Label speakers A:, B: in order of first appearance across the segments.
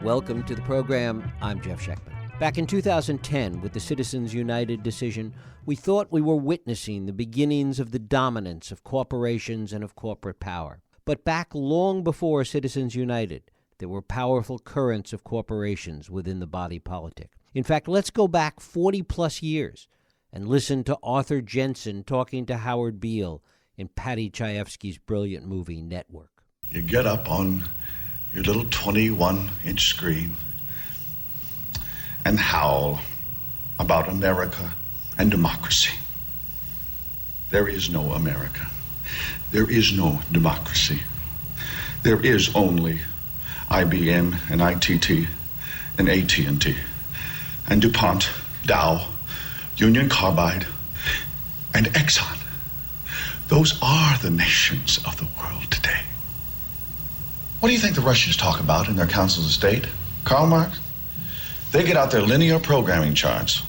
A: Welcome to the program. I'm Jeff Schechtman. Back in 2010, with the Citizens United decision, we thought we were witnessing the beginnings of the dominance of corporations and of corporate power. But back long before Citizens United, there were powerful currents of corporations within the body politic. In fact, let's go back 40-plus years and listen to Arthur Jensen talking to Howard Beale in Paddy Chayefsky's brilliant movie, Network.
B: You get up on your little 21-inch screen and howl about America and democracy. There is no America. There is no democracy. There is only IBM and ITT and AT&T and DuPont, Dow, Union Carbide, and Exxon. Those are the nations of the world today. What do you think the Russians talk about in their councils of state? Karl Marx? They get out their linear programming charts,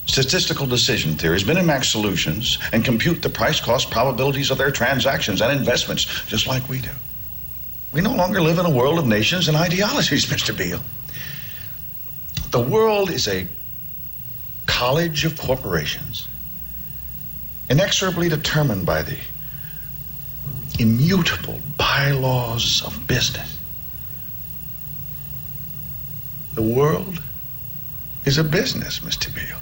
B: statistical decision theories, Minimax solutions, and compute the price-cost probabilities of their transactions and investments, just like we do. We no longer live in a world of nations and ideologies, Mr. Beale. The world is a college of corporations, inexorably determined by the immutable bylaws of business. The world is a business, Mr. Beale.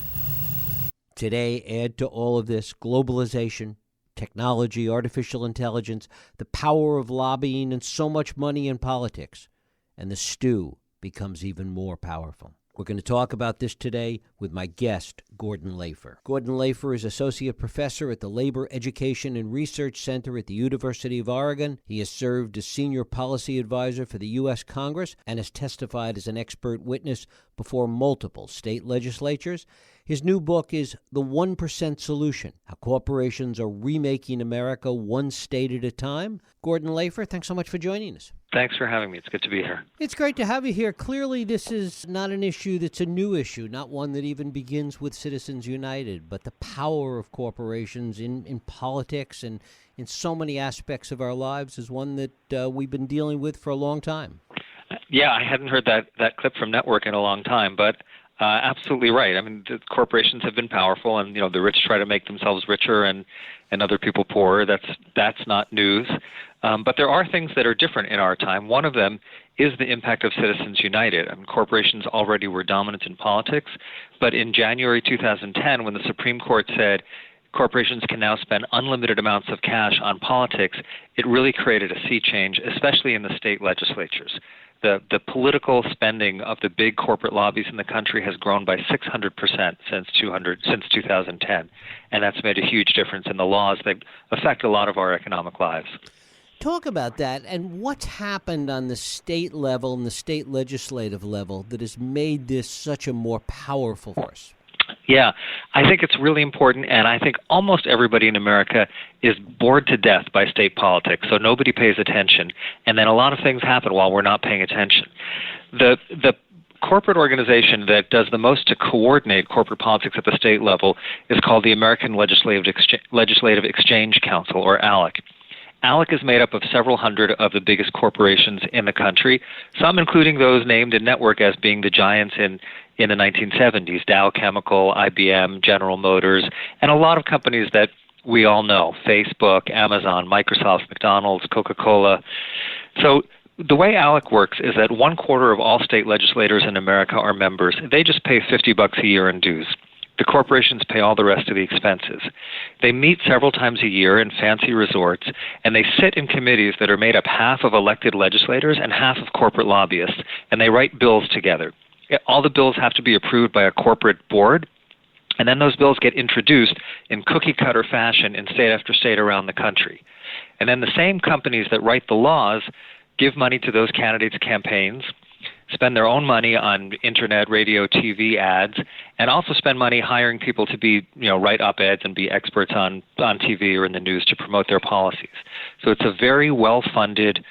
A: Today, add to all of this globalization, technology, artificial intelligence, the power of lobbying, and so much money in politics, and the stew becomes even more powerful. We're going to talk about this today with my guest, Gordon Lafer. Gordon Lafer is Associate Professor at the Labor Education and Research Center at the University of Oregon. He has served as Senior Policy Advisor for the U.S. Congress and has testified as an expert witness before multiple state legislatures. His new book is The 1% Solution, How Corporations Are Remaking America One State at a Time. Gordon Lafer, thanks so much for joining us.
C: Thanks for having me. It's good to be here.
A: It's great to have you here. Clearly, this is not an issue that's a new issue, not one that even begins with Citizens United, but the power of corporations in politics and in so many aspects of our lives is one that we've been dealing with for a long time.
C: Yeah, I hadn't heard that clip from Network in a long time, but absolutely right. I mean, the corporations have been powerful, and the rich try to make themselves richer and other people poorer. That's not news. But there are things that are different in our time. One of them is the impact of Citizens United. I mean, corporations already were dominant in politics, but in January 2010, when the Supreme Court said corporations can now spend unlimited amounts of cash on politics, it really created a sea change, especially in the state legislatures. The political spending of the big corporate lobbies in the country has grown by 600% since 2010, and that's made a huge difference in the laws that affect a lot of our economic lives.
A: Talk about that and what's happened on the state level and the state legislative level that has made this such a more powerful force.
C: Yeah, I think it's really important, and I think almost everybody in America is bored to death by state politics, so nobody pays attention, and then a lot of things happen while we're not paying attention. The corporate organization that does the most to coordinate corporate politics at the state level is called the American Legislative Exchange Council, or ALEC. ALEC is made up of several hundred of the biggest corporations in the country, some including those named in Network as being the giants in the 1970s, Dow Chemical, IBM, General Motors, and a lot of companies that we all know, Facebook, Amazon, Microsoft, McDonald's, Coca-Cola. So the way ALEC works is that 1/4 of all state legislators in America are members. They just pay $50 a year in dues. The corporations pay all the rest of the expenses. They meet several times a year in fancy resorts, and they sit in committees that are made up half of elected legislators and half of corporate lobbyists, and they write bills together. All the bills have to be approved by a corporate board, and then those bills get introduced in cookie-cutter fashion in state after state around the country. And then the same companies that write the laws give money to those candidates' campaigns, spend their own money on internet, radio, TV ads, and also spend money hiring people to be, write op-eds and be experts on TV or in the news to promote their policies. So it's a very well-funded,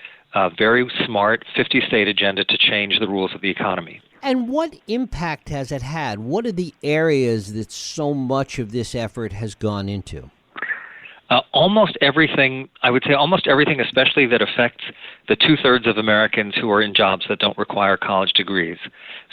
C: very smart 50-state agenda to change the rules of the economy.
A: And what impact has it had? What are the areas that so much of this effort has gone into?
C: Almost everything, I would say almost everything, especially that affects the 2/3 of Americans who are in jobs that don't require college degrees.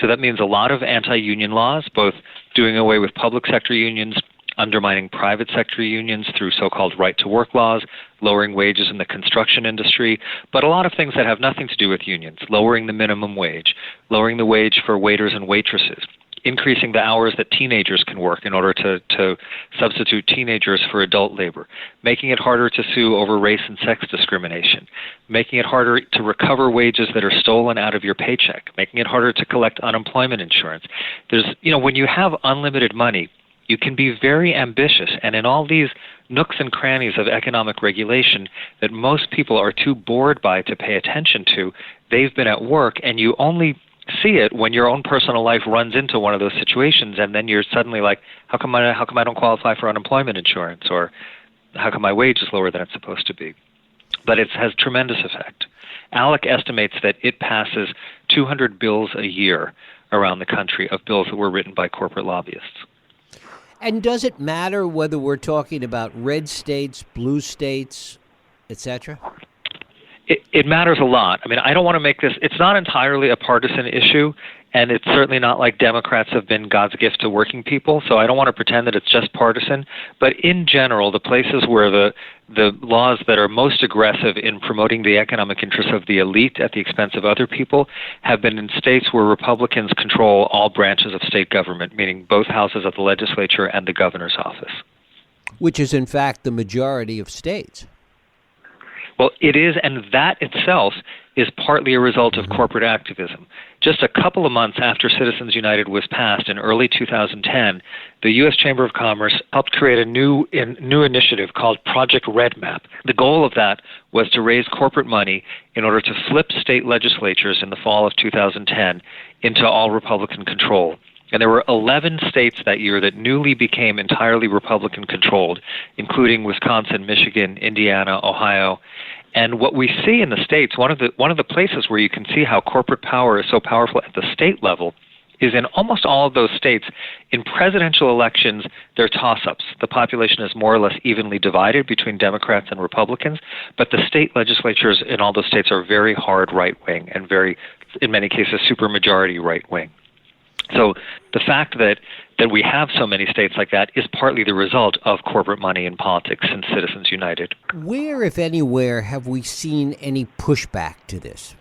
C: So that means a lot of anti-union laws, both doing away with public sector unions, undermining private sector unions through so-called right-to-work laws, lowering wages in the construction industry, but a lot of things that have nothing to do with unions, lowering the minimum wage, lowering the wage for waiters and waitresses, increasing the hours that teenagers can work in order to substitute teenagers for adult labor, making it harder to sue over race and sex discrimination, making it harder to recover wages that are stolen out of your paycheck, making it harder to collect unemployment insurance. When you have unlimited money, you can be very ambitious, and in all these nooks and crannies of economic regulation that most people are too bored by to pay attention to, they've been at work, and you only see it when your own personal life runs into one of those situations, and then you're suddenly like, how come I don't qualify for unemployment insurance, or how come my wage is lower than it's supposed to be? But it has tremendous effect. ALEC estimates that it passes 200 bills a year around the country of bills that were written by corporate lobbyists.
A: And does it matter whether we're talking about red states, blue states, etc.?
C: It matters a lot. I mean, I don't want to make this, it's not entirely a partisan issue, and it's certainly not like Democrats have been God's gift to working people, so I don't want to pretend that it's just partisan. But in general, the places where the laws that are most aggressive in promoting the economic interests of the elite at the expense of other people have been in states where Republicans control all branches of state government, meaning both houses of the legislature and the governor's office.
A: Which is, in fact, the majority of states.
C: Well, it is, and that itself is partly a result of corporate activism. Just a couple of months after Citizens United was passed in early 2010, the U.S. Chamber of Commerce helped create a new initiative called Project Red Map. The goal of that was to raise corporate money in order to flip state legislatures in the fall of 2010 into all Republican control. And there were 11 states that year that newly became entirely Republican-controlled, including Wisconsin, Michigan, Indiana, Ohio. And what we see in the states, one of the places where you can see how corporate power is so powerful at the state level is in almost all of those states. In presidential elections, they're toss-ups. The population is more or less evenly divided between Democrats and Republicans, but the state legislatures in all those states are very hard right-wing and very, in many cases, supermajority right-wing. So the fact that we have so many states like that is partly the result of corporate money in politics since Citizens United.
A: Where, if anywhere, have we seen any pushback to this?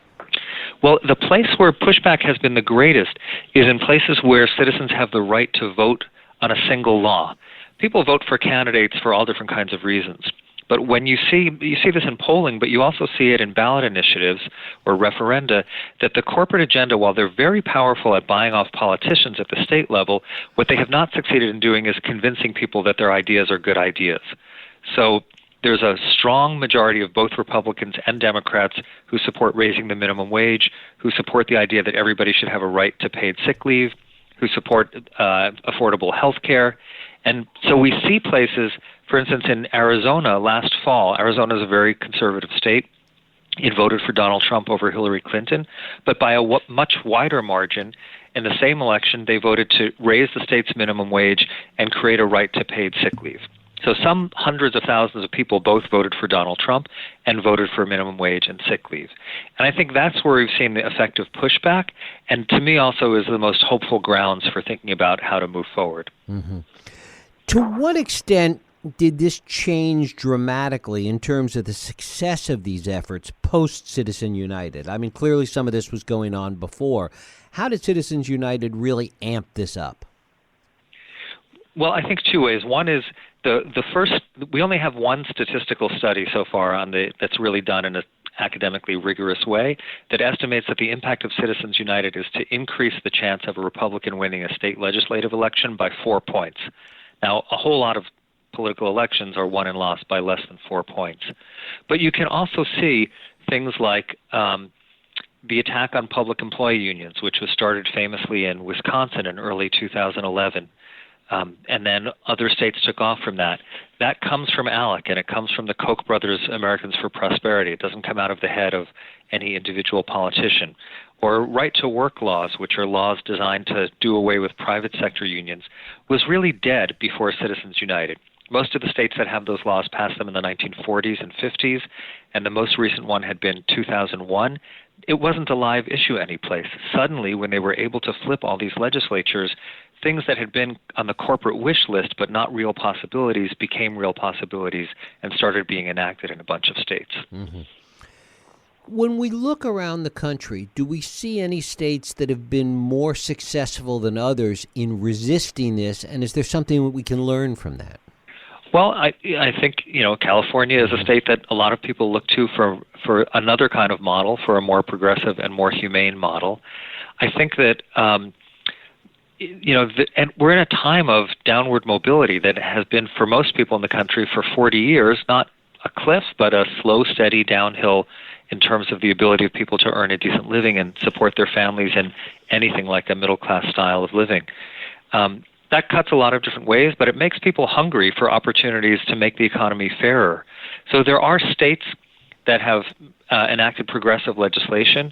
C: Well, the place where pushback has been the greatest is in places where citizens have the right to vote on a single law. People vote for candidates for all different kinds of reasons. But when you see this in polling, but you also see it in ballot initiatives or referenda, that the corporate agenda, while they're very powerful at buying off politicians at the state level, what they have not succeeded in doing is convincing people that their ideas are good ideas. So there's a strong majority of both Republicans and Democrats who support raising the minimum wage, who support the idea that everybody should have a right to paid sick leave, who support affordable health care. And so we see places, for instance, in Arizona last fall. Arizona is a very conservative state. It voted for Donald Trump over Hillary Clinton, but by a much wider margin. In the same election, they voted to raise the state's minimum wage and create a right to paid sick leave. So some hundreds of thousands of people both voted for Donald Trump and voted for minimum wage and sick leave. And I think that's where we've seen the effective pushback, and to me also is the most hopeful grounds for thinking about how to move forward.
A: Mm-hmm. To what extent did this change dramatically in terms of the success of these efforts post-Citizens United? I mean, clearly some of this was going on before. How did Citizens United really amp this up?
C: Well, I think two ways. One is the first, we only have one statistical study so far that's really done in an academically rigorous way that estimates that the impact of Citizens United is to increase the chance of a Republican winning a state legislative election by 4 points. Now, a whole lot of political elections are won and lost by less than 4 points. But you can also see things like the attack on public employee unions, which was started famously in Wisconsin in early 2011. And then other states took off from that. That comes from ALEC, and it comes from the Koch brothers' Americans for Prosperity. It doesn't come out of the head of any individual politician. Or right-to-work laws, which are laws designed to do away with private sector unions, was really dead before Citizens United. Most of the states that have those laws passed them in the 1940s and 50s, and the most recent one had been 2001. It wasn't a live issue anyplace. Suddenly, when they were able to flip all these legislatures, things that had been on the corporate wish list but not real possibilities became real possibilities and started being enacted in a bunch of states.
A: Mm-hmm. When we look around the country, do we see any states that have been more successful than others in resisting this, and is there something that we can learn from that?
C: Well, I think, California is a state that a lot of people look to for another kind of model, for a more progressive and more humane model. I think that, and we're in a time of downward mobility that has been for most people in the country for 40 years, not a cliff, but a slow, steady downhill in terms of the ability of people to earn a decent living and support their families in anything like a middle-class style of living. That cuts a lot of different ways, but it makes people hungry for opportunities to make the economy fairer. So there are states that have enacted progressive legislation.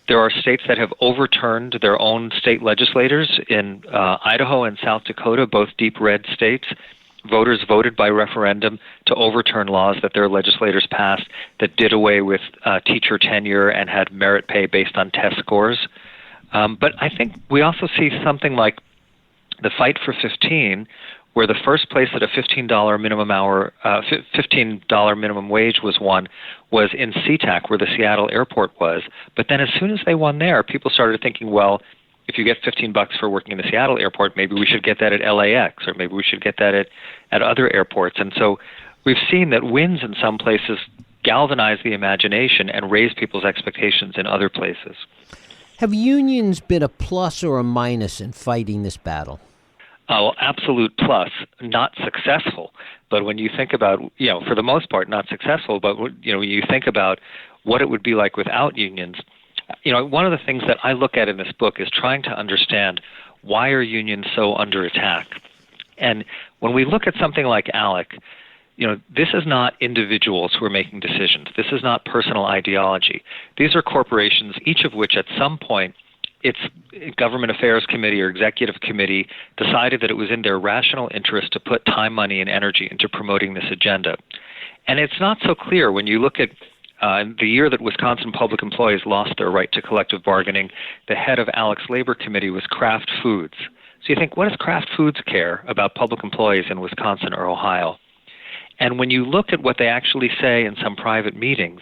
C: There are states that have overturned their own state legislators. In Idaho and South Dakota, both deep red states, voters voted by referendum to overturn laws that their legislators passed that did away with teacher tenure and had merit pay based on test scores. But I think we also see something like the Fight for 15, where the first place that a $15 minimum wage was won was in SeaTac, where the Seattle airport was. But then as soon as they won there, people started thinking, well, if you get $15 for working in the Seattle airport, maybe we should get that at LAX, or maybe we should get that at other airports. And so we've seen that wins in some places galvanize the imagination and raise people's expectations in other places.
A: Have unions been a plus or a minus in fighting this battle?
C: Oh, absolute plus. Not successful. But when you think about, for the most part, not successful, but, when you think about what it would be like without unions, one of the things that I look at in this book is trying to understand why are unions so under attack. And when we look at something like ALEC, this is not individuals who are making decisions. This is not personal ideology. These are corporations, each of which at some point its government affairs committee or executive committee decided that it was in their rational interest to put time, money, and energy into promoting this agenda. And it's not so clear when you look at the year that Wisconsin public employees lost their right to collective bargaining, the head of ALEC's labor committee was Kraft Foods. So you think, what does Kraft Foods care about public employees in Wisconsin or Ohio? And when you look at what they actually say in some private meetings,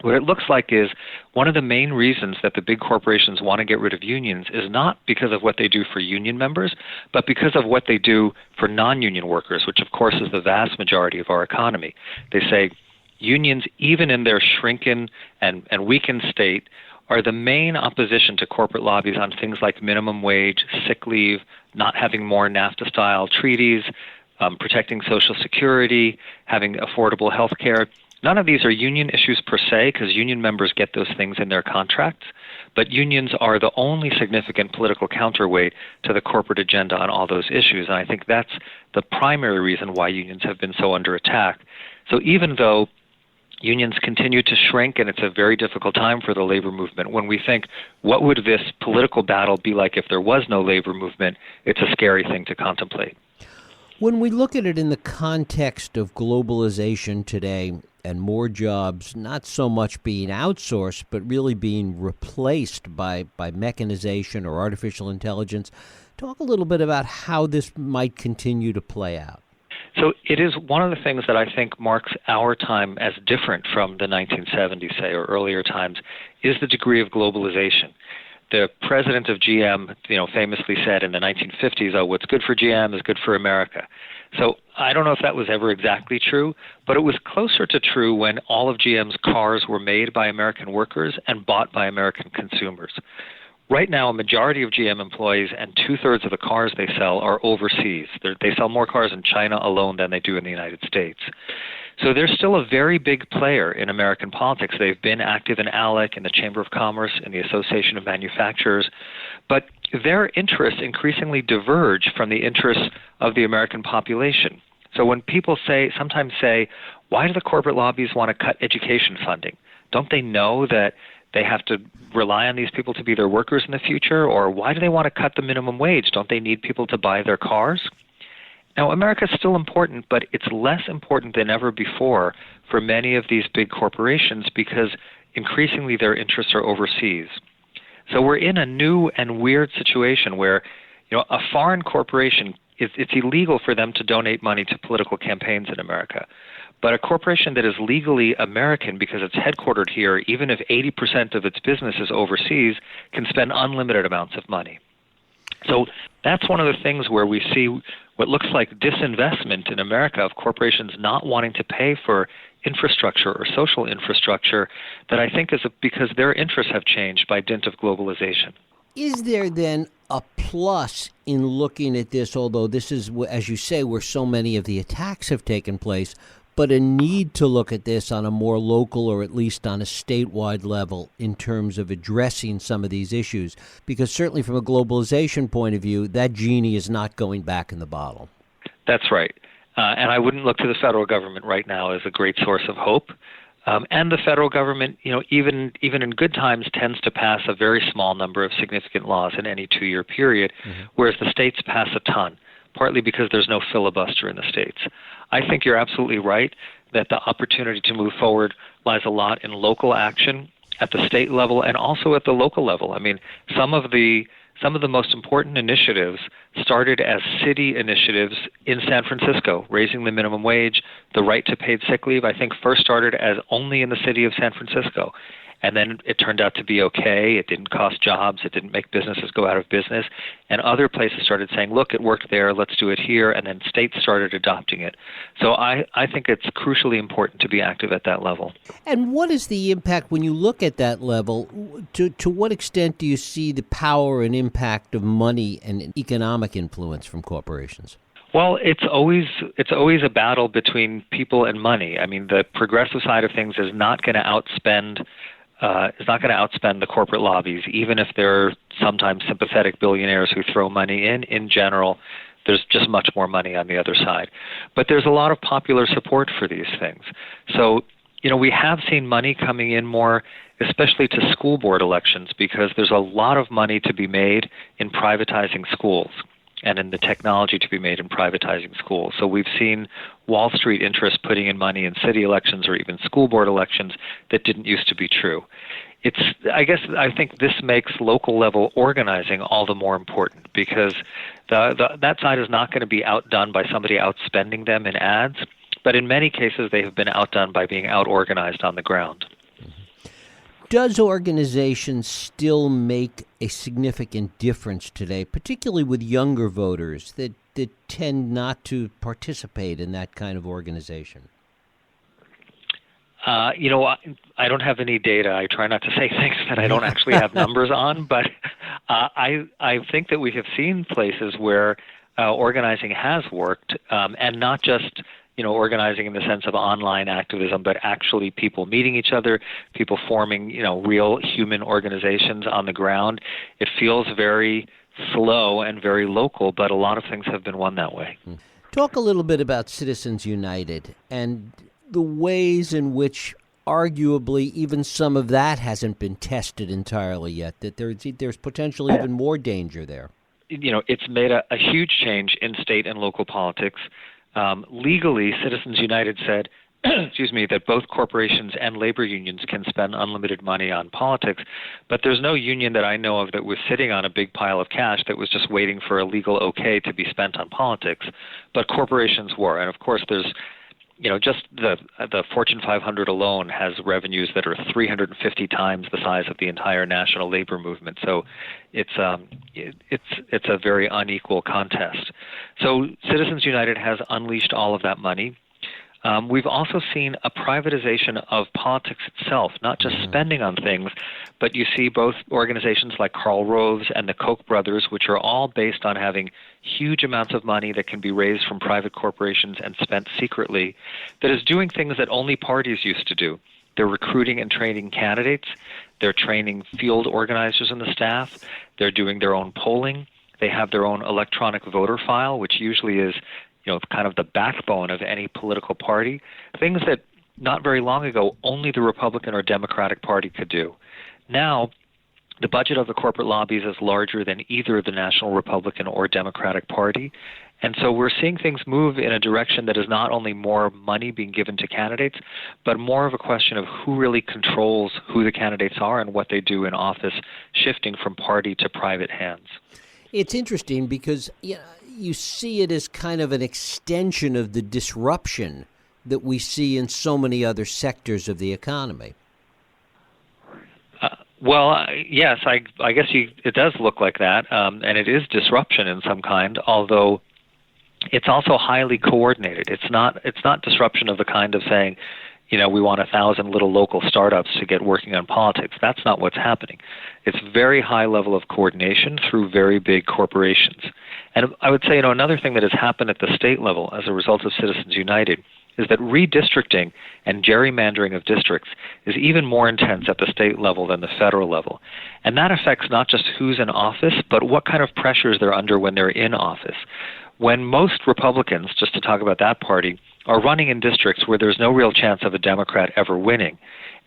C: what it looks like is one of the main reasons that the big corporations want to get rid of unions is not because of what they do for union members, but because of what they do for non-union workers, which of course is the vast majority of our economy. They say unions, even in their shrunken and weakened state, are the main opposition to corporate lobbies on things like minimum wage, sick leave, not having more NAFTA-style treaties, protecting Social Security, having affordable health care. None of these are union issues per se, because union members get those things in their contracts, but unions are the only significant political counterweight to the corporate agenda on all those issues, and I think that's the primary reason why unions have been so under attack. So even though unions continue to shrink, and it's a very difficult time for the labor movement, when we think, what would this political battle be like if there was no labor movement, it's a scary thing to contemplate.
A: When we look at it in the context of globalization today and more jobs not so much being outsourced, but really being replaced by mechanization or artificial intelligence, talk a little bit about how this might continue to play out.
C: So it is one of the things that I think marks our time as different from the 1970s, say, or earlier times, is the degree of globalization. The president of GM, famously said in the 1950s, "Oh, what's good for GM is good for America." So I don't know if that was ever exactly true, but it was closer to true when all of GM's cars were made by American workers and bought by American consumers. Right now, a majority of GM employees and 2/3 of the cars they sell are overseas. They sell more cars in China alone than they do in the United States. So they're still a very big player in American politics. They've been active in ALEC, in the Chamber of Commerce, in the Association of Manufacturers, but their interests increasingly diverge from the interests of the American population. So when people sometimes say, why do the corporate lobbies want to cut education funding? Don't they know that they have to rely on these people to be their workers in the future? Or why do they want to cut the minimum wage? Don't they need people to buy their cars? Now, America is still important, but it's less important than ever before for many of these big corporations because increasingly their interests are overseas. So we're in a new and weird situation where, a foreign corporation, it's illegal for them to donate money to political campaigns in America. But a corporation that is legally American because it's headquartered here, even if 80% of its business is overseas, can spend unlimited amounts of money. So that's one of the things where we see what looks like disinvestment in America of corporations not wanting to pay for infrastructure or social infrastructure that I think is because their interests have changed by dint of globalization.
A: Is there then a plus in looking at this, although this is, as you say, where so many of the attacks have taken place, but a need to look at this on a more local or at least on a statewide level in terms of addressing some of these issues? Because certainly from a globalization point of view, that genie is not going back in the bottle.
C: That's right. And I wouldn't look to the federal government right now as a great source of hope. And the federal government, even in good times, tends to pass a very small number of significant laws in any 2-year period, whereas the states pass a ton, partly because there's no filibuster in the states. I think you're absolutely right that the opportunity to move forward lies a lot in local action at the state level and also at the local level. I mean, some of the most important initiatives started as city initiatives in San Francisco, raising the minimum wage, the right to paid sick leave, I think first started as only in the city of San Francisco. And then it turned out to be okay. It didn't cost jobs. It didn't make businesses go out of business. And other places started saying, look, it worked there. Let's do it here. And then states started adopting it. So I think it's crucially important to be active at that level.
A: And what is the impact when you look at that level? To what extent do you see the power and impact of money and economic influence from corporations?
C: Well, it's always a battle between people and money. I mean, the progressive side of things is not going to outspend the corporate lobbies, even if they're sometimes sympathetic billionaires who throw money in. In general, there's just much more money on the other side. But there's a lot of popular support for these things. So, we have seen money coming in more, especially to school board elections, because there's a lot of money to be made in privatizing schools and in the technology to be made in privatizing schools. So we've seen Wall Street interests putting in money in city elections or even school board elections that didn't used to be true. I think this makes local level organizing all the more important because that side is not going to be outdone by somebody outspending them in ads, but in many cases they have been outdone by being out-organized on the ground.
A: Does organization still make a significant difference today, particularly with younger voters that tend not to participate in that kind of organization?
C: I don't have any data. I try not to say things that I don't actually have numbers on, but I think that we have seen places where organizing has worked, and not just organizing in the sense of online activism, but actually people meeting each other, people forming, real human organizations on the ground. It feels very slow and very local, but a lot of things have been won that way.
A: Talk a little bit about Citizens United and the ways in which arguably even some of that hasn't been tested entirely yet, that there's potentially even more danger there.
C: It's made a huge change in state and local politics. Legally, Citizens United said, that both corporations and labor unions can spend unlimited money on politics, but there's no union that I know of that was sitting on a big pile of cash that was just waiting for a legal okay to be spent on politics, but corporations were. And of course, there's just the Fortune 500 alone has revenues that are 350 times the size of the entire national labor movement. So it's a very unequal contest. So Citizens United has unleashed all of that money. We've also seen a privatization of politics itself, not just spending on things, but you see both organizations like Karl Rove's and the Koch brothers, which are all based on having huge amounts of money that can be raised from private corporations and spent secretly, that is doing things that only parties used to do. They're recruiting and training candidates. They're training field organizers in the staff. They're doing their own polling. They have their own electronic voter file, which usually is kind of the backbone of any political party, things that not very long ago only the Republican or Democratic Party could do. Now, the budget of the corporate lobbies is larger than either the National Republican or Democratic Party, And so we're seeing things move in a direction that is not only more money being given to candidates, but more of a question of who really controls who the candidates are and what they do in office, shifting from party to private hands.
A: It's interesting because you see it as kind of an extension of the disruption that we see in so many other sectors of the economy.
C: Yes, I guess it does look like that, and it is disruption in some kind, although it's also highly coordinated. It's not disruption of the kind of saying, we want 1,000 little local startups to get working on politics. That's not what's happening. It's very high level of coordination through very big corporations. And I would say, another thing that has happened at the state level as a result of Citizens United is that redistricting and gerrymandering of districts is even more intense at the state level than the federal level. And that affects not just who's in office, but what kind of pressures they're under when they're in office. When most Republicans, just to talk about that party, are running in districts where there's no real chance of a Democrat ever winning,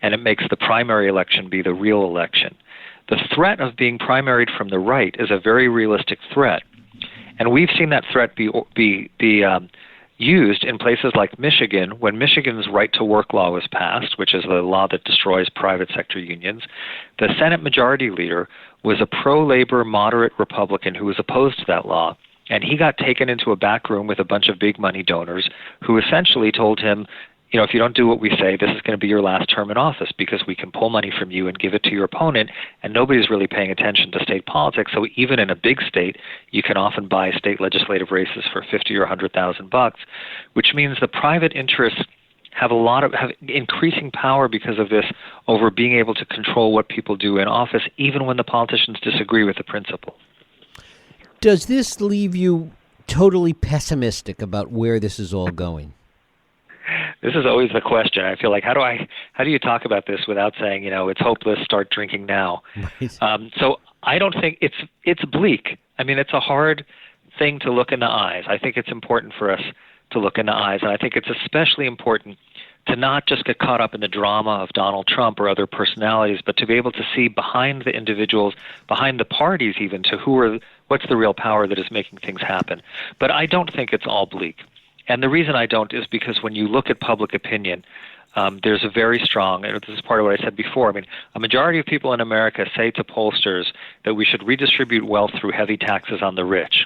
C: and it makes the primary election be the real election. The threat of being primaried from the right is a very realistic threat. And we've seen that threat be used in places like Michigan, when Michigan's right-to-work law was passed, which is the law that destroys private sector unions. The Senate Majority Leader was a pro-labor moderate Republican who was opposed to that law, and he got taken into a back room with a bunch of big money donors who essentially told him, if you don't do what we say, this is going to be your last term in office because we can pull money from you and give it to your opponent, and nobody's really paying attention to state politics. So even in a big state, you can often buy state legislative races for $50,000 or $100,000, which means the private interests have increasing power because of this over being able to control what people do in office, even when the politicians disagree with the principle.
A: Does this leave you totally pessimistic about where this is all going?
C: This is always the question. I feel like how do you talk about this without saying, it's hopeless, start drinking now. Right. So I don't think it's bleak. I mean, it's a hard thing to look in the eyes. I think it's important for us to look in the eyes, and I think it's especially important to not just get caught up in the drama of Donald Trump or other personalities, but to be able to see behind the individuals, behind the parties even, to what's the real power that is making things happen. But I don't think it's all bleak. And the reason I don't is because when you look at public opinion, there's a very strong, and this is part of what I said before, a majority of people in America say to pollsters that we should redistribute wealth through heavy taxes on the rich.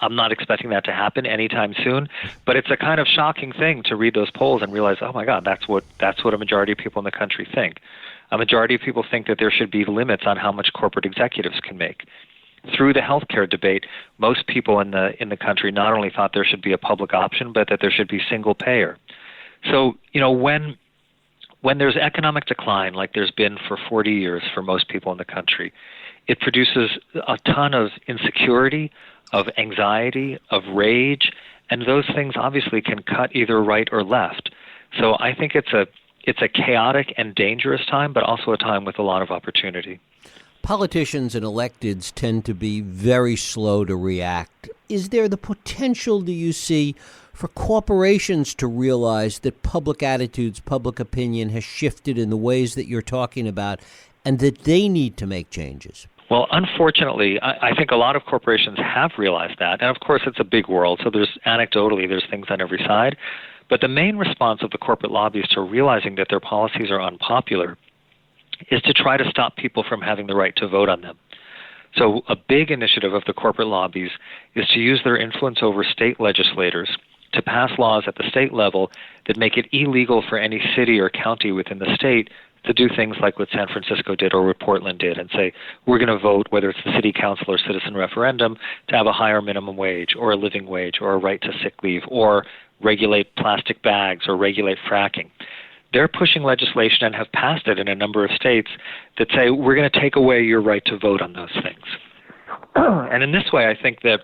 C: I'm not expecting that to happen anytime soon, but it's a kind of shocking thing to read those polls and realize, oh my God, that's what a majority of people in the country think. A majority of people think that there should be limits on how much corporate executives can make. Through the healthcare debate, most people in the country not only thought there should be a public option, but that there should be single payer. So, when there's economic decline, like there's been for 40 years for most people in the country, it produces a ton of insecurity, of anxiety, of rage, and those things obviously can cut either right or left. So I think it's a chaotic and dangerous time, but also a time with a lot of opportunity.
A: Politicians and electeds tend to be very slow to react. Is there the potential, do you see, for corporations to realize that public attitudes, public opinion has shifted in the ways that you're talking about, and that they need to make changes?
C: Well, unfortunately, I think a lot of corporations have realized that. And of course, it's a big world, so there's things on every side. But the main response of the corporate lobbies to realizing that their policies are unpopular is to try to stop people from having the right to vote on them. So a big initiative of the corporate lobbies is to use their influence over state legislators to pass laws at the state level that make it illegal for any city or county within the state to do things like what San Francisco did or what Portland did and say, we're going to vote, whether it's the city council or citizen referendum, to have a higher minimum wage or a living wage or a right to sick leave or regulate plastic bags or regulate fracking. They're pushing legislation and have passed it in a number of states that say, we're going to take away your right to vote on those things. And in this way, I think that,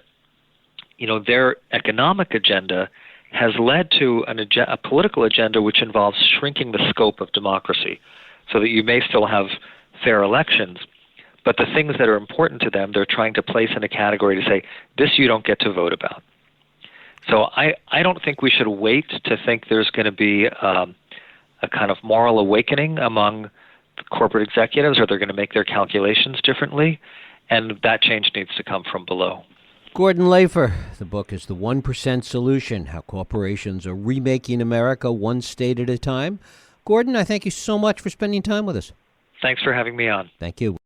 C: their economic agenda has led to a political agenda which involves shrinking the scope of democracy so that you may still have fair elections, but the things that are important to them, they're trying to place in a category to say, this you don't get to vote about. So I don't think we should wait to think there's going to be a kind of moral awakening among the corporate executives, or they're going to make their calculations differently, and that change needs to come from below.
A: Gordon Lafer. The book is The 1% Solution, How Corporations Are Remaking America One State at a Time. Gordon, I thank you so much for spending time with us.
C: Thanks for having me on.
A: Thank you.